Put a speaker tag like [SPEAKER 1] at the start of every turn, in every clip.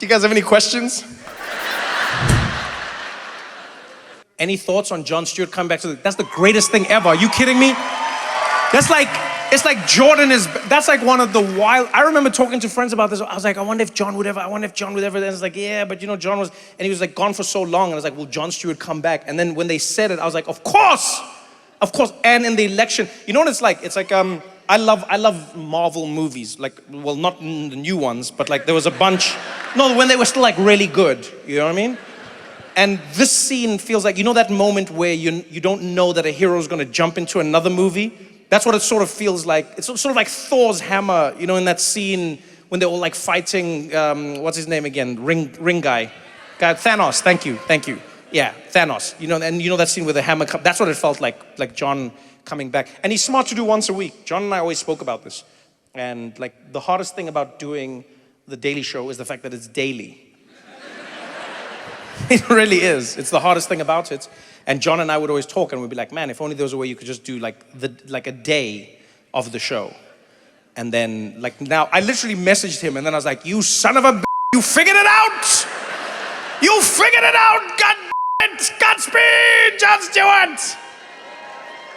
[SPEAKER 1] Do you guys have any questions? Any thoughts on Jon Stewart coming back to that's the greatest thing ever. Are you kidding me? That's like, it's like Jordan is, that's like one of the wild, I remember talking to friends about this. I was like, I wonder if Jon would ever, And it's like, yeah, but you know, Jon was, and he was like gone for so long. And I was like, will Jon Stewart come back? And then when they said it, I was like, of course. And in the election, you know what it's like? It's like, I love Marvel movies. Like, well, not the new ones, but like there was a bunch, no, when they were still like really good. You know what I mean? And this scene feels like, you know that moment where you don't know that a hero is going to jump into another movie? That's what it sort of feels like. It's sort of like Thor's hammer, you know, in that scene when they're all like fighting, what's his name again? Ring guy. Thanos, thank you. Yeah, Thanos. You know, and you know that scene with the hammer, that's what it felt like Jon coming back. And he's smart to do once a week. Jon and I always spoke about this. And like the hardest thing about doing The Daily Show is the fact that it's daily. It really is. It's the hardest thing about it. And Jon and I would always talk and we'd be like, man, if only there was a way you could just do like a day of the show. And then like now, I literally messaged him and then I was like, you son of a b****, you figured it out! You figured it out! God it! Godspeed, Jon Stewart!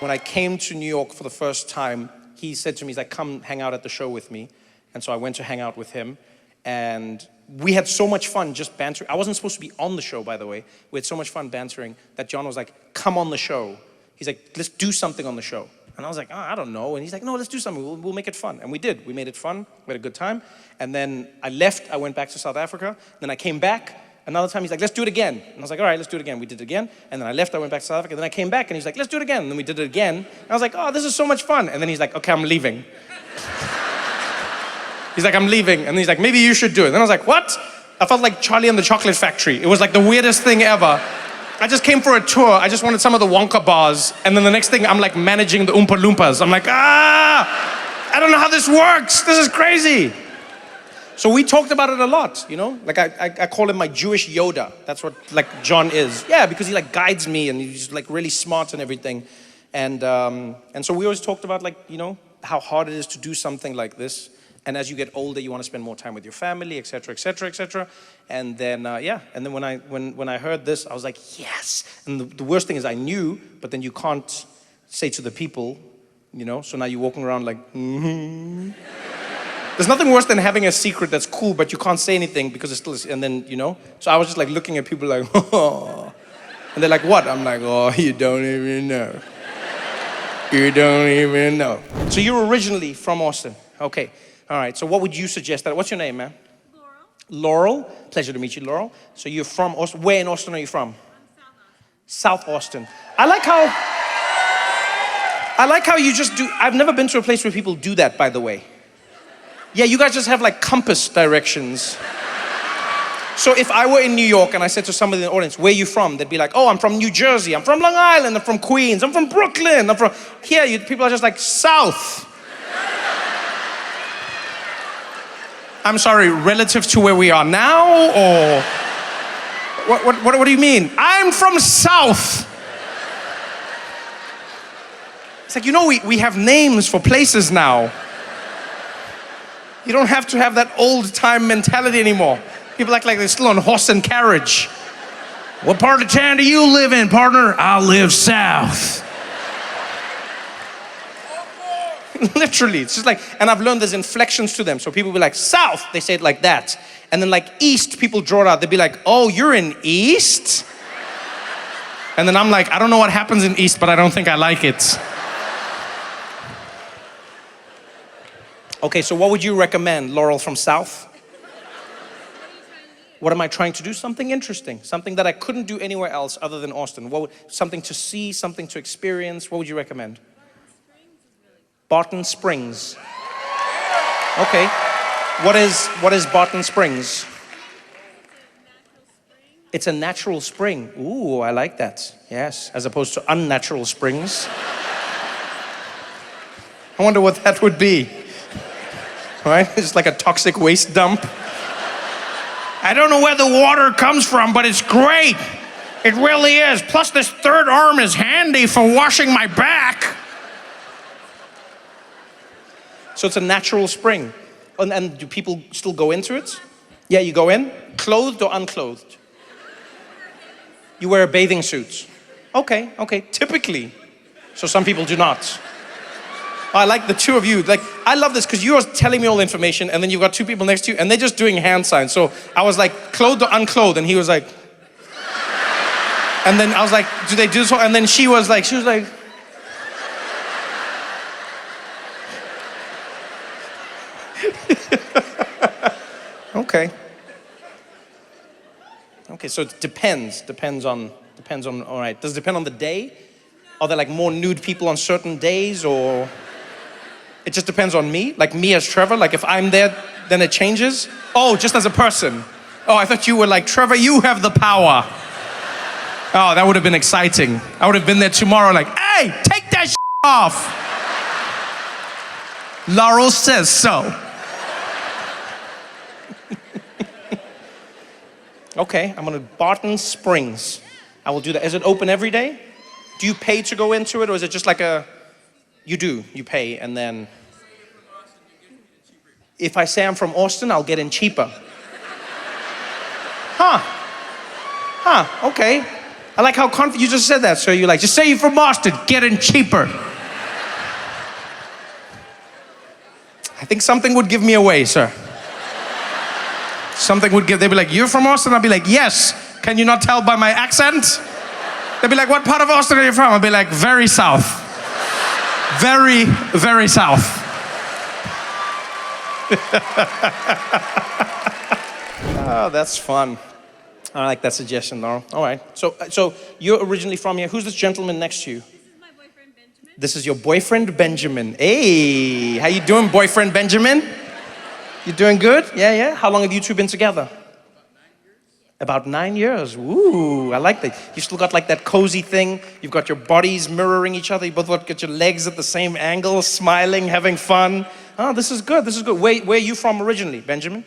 [SPEAKER 1] When I came to New York for the first time, he said to me, he's like, come hang out at the show with me. And so I went to hang out with him. And we had so much fun just bantering. I wasn't supposed to be on the show, by the way. We had so much fun bantering that Jon was like, come on the show. He's like, let's do something on the show. And I was like, oh, I don't know. And he's like, no, let's do something. We'll make it fun. And we did. We made it fun. We had a good time. And then I left. I went back to South Africa. Then I came back. Another time, he's like, let's do it again. And I was like, all right, let's do it again. We did it again. And then I left. I went back to South Africa. Then I came back. And he's like, let's do it again. And then we did it again. And I was like, oh, this is so much fun. And then he's like, okay, I'm leaving. He's like, I'm leaving. And he's like, maybe you should do it. And I was like, what? I felt like Charlie and the Chocolate Factory. It was like the weirdest thing ever. I just came for a tour. I just wanted some of the Wonka bars. And then the next thing, I'm like managing the Oompa Loompas. I'm like, I don't know how this works. This is crazy. So we talked about it a lot, you know? Like I call him my Jewish Yoda. That's what like Jon is. Yeah, because he like guides me and he's like really smart and everything. And so we always talked about like, you know, how hard it is to do something like this. And as you get older, you want to spend more time with your family, et cetera, et cetera, et cetera. And then, yeah. And then when I heard this, I was like, yes. And the worst thing is I knew, but then you can't say to the people, you know? So now you're walking around like, mm-hmm. There's nothing worse than having a secret that's cool, but you can't say anything because it's still, and then, you know? So I was just like looking at people like, oh. And they're like, what? I'm like, oh, you don't even know. You don't even know. So you're originally from Austin. Okay. All right, so what would you suggest? What's your name, man? Laurel. Laurel? Pleasure to meet you, Laurel. So you're from Austin. Where in Austin are you from? South Austin. I like how you just do, I've never been to a place where people do that, by the way. Yeah, you guys just have like compass directions. So if I were in New York and I said to somebody in the audience, where are you from? They'd be like, oh, I'm from New Jersey, I'm from Long Island, I'm from Queens, I'm from Brooklyn, I'm from, here, people are just like, South. I'm sorry, relative to where we are now, or what do you mean? I'm from South. It's like, you know, we have names for places now. You don't have to have that old time mentality anymore. People act like they're still on horse and carriage. What part of town do you live in, partner? I live south. Literally, it's just like, and I've learned there's inflections to them. So people be like, south, they say it like that. And then like east, people draw it out. They'd be like, oh, you're in east? And then I'm like, I don't know what happens in east, but I don't think I like it. Okay, so what would you recommend, Laurel from South? What am I trying to do? Something interesting, something that I couldn't do anywhere else other than Austin. Something to see, something to experience. What would you recommend? Barton Springs. Okay. What is Barton Springs? It's a natural spring. Ooh, I like that. Yes, as opposed to unnatural springs. I wonder what that would be. Right? It's like a toxic waste dump. I don't know where the water comes from, but it's great. It really is. Plus this third arm is handy for washing my back. So it's a natural spring. And do people still go into it? Yeah, you go in? Clothed or unclothed? You wear a bathing suit. Okay, typically. So some people do not. I like the two of you. Like, I love this because you are telling me all the information and then you've got two people next to you and they're just doing hand signs. So I was like, clothed or unclothed? And he was like, and then I was like, do they do so? And then she was like, okay. Okay, so it depends on, all right. Does it depend on the day? Are there like more nude people on certain days, or it just depends on me? Like me as Trevor, like if I'm there, then it changes? Oh, just as a person. Oh, I thought you were like, Trevor, you have the power. Oh, that would have been exciting. I would have been there tomorrow like, hey, take that off. Laurel says so. Okay, I'm gonna Barton Springs. I will do that. Is it open every day? Do you pay to go into it, or is it just like you do, you pay, and then... If I say I'm from Austin, I'll get in cheaper. Okay. I like how confident you just said that, so you're like, just say you're from Austin, get in cheaper. I think something would give me away, sir. Something would give, they'd be like, you're from Austin? I'd be like, yes. Can you not tell by my accent? They'd be like, what part of Austin are you from? I'd be like, very south. Very, very south. Oh, that's fun. I like that suggestion, Laurel. All right. So you're originally from here. Who's this gentleman next to you?
[SPEAKER 2] This is my boyfriend, Benjamin.
[SPEAKER 1] This is your boyfriend, Benjamin. Hey, how you doing, boyfriend Benjamin? You doing good? Yeah. How long have you two been together? About 9 years. Ooh, I like that. You still got like that cozy thing. You've got your bodies mirroring each other. You both got your legs at the same angle, smiling, having fun. Oh, this is good. Where are you from originally, Benjamin?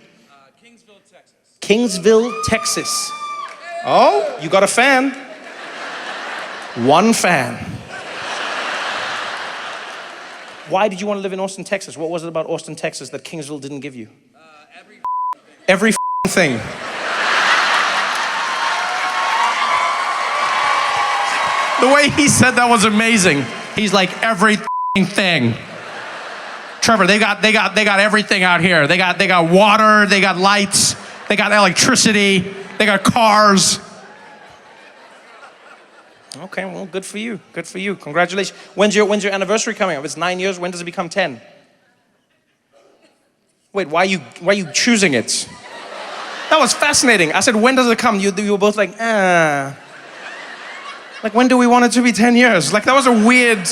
[SPEAKER 3] Kingsville, Texas.
[SPEAKER 1] Kingsville, Texas. Oh, you got a fan. One fan. Why did you want to live in Austin, Texas? What was it about Austin, Texas that Kingsville didn't give you? Every thing. The way he said that was amazing. He's like, everything. Trevor, they got everything out here. They got water, they got lights, they got electricity, they got cars. Okay, well, good for you. Good for you. Congratulations. When's your anniversary coming up? It's 9 years. When does it become 10? Wait, why are you choosing it? That was fascinating. I said, when does it come? You were both like, Like, when do we want it to be 10 years? Like, that was a weird...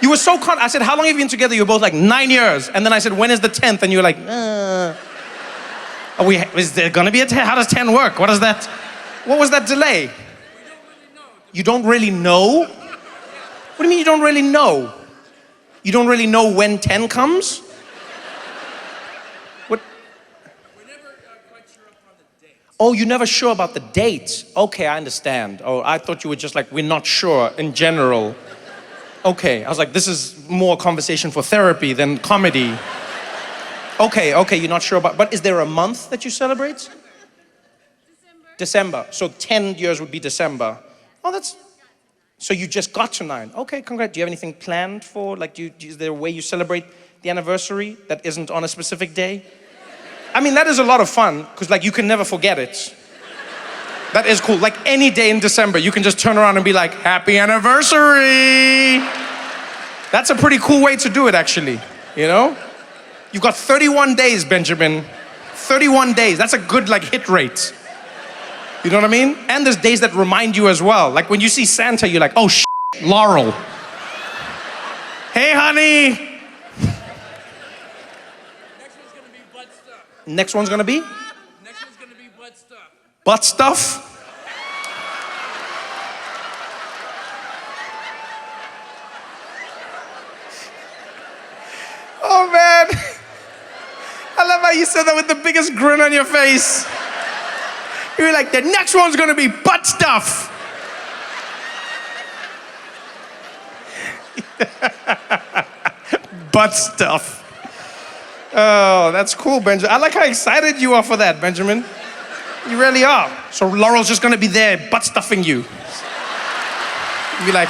[SPEAKER 1] You were so I said, how long have you been together? You were both like, 9 years. And then I said, when is the 10th? And you were like, Is there gonna be a 10? How does 10 work? What was that delay? You don't really know? What do you mean you don't really know? You don't really know when 10 comes? What?
[SPEAKER 3] We're never quite sure upon the date.
[SPEAKER 1] Oh, you're never sure about the date. Okay, I understand. Oh, I thought you were just like, we're not sure in general. Okay, I was like, this is more conversation for therapy than comedy. Okay, you're not sure about, but is there a month that you celebrate? December. So 10 years would be December. Oh, so you just got to 9. Okay, congrats. Do you have anything planned for, like, is there a way you celebrate the anniversary that isn't on a specific day? I mean, that is a lot of fun, because, like, you can never forget it. That is cool. Like, any day in December, you can just turn around and be like, happy anniversary. That's a pretty cool way to do it, actually, you know? You've got 31 days, Benjamin. 31 days. That's a good, like, hit rate. You know what I mean? And there's days that remind you as well. Like when you see Santa, you're like, oh, Laurel. Hey, honey.
[SPEAKER 3] Next one's gonna be butt stuff.
[SPEAKER 1] Next one's gonna be?
[SPEAKER 3] Next one's gonna be butt stuff.
[SPEAKER 1] Butt stuff? Oh, man. I love how you said that with the biggest grin on your face. You're like, the next one's gonna be butt stuff. Butt stuff. Oh, that's cool, Benjamin. I like how excited you are for that, Benjamin. You really are. So Laurel's just gonna be there butt stuffing you. Be like,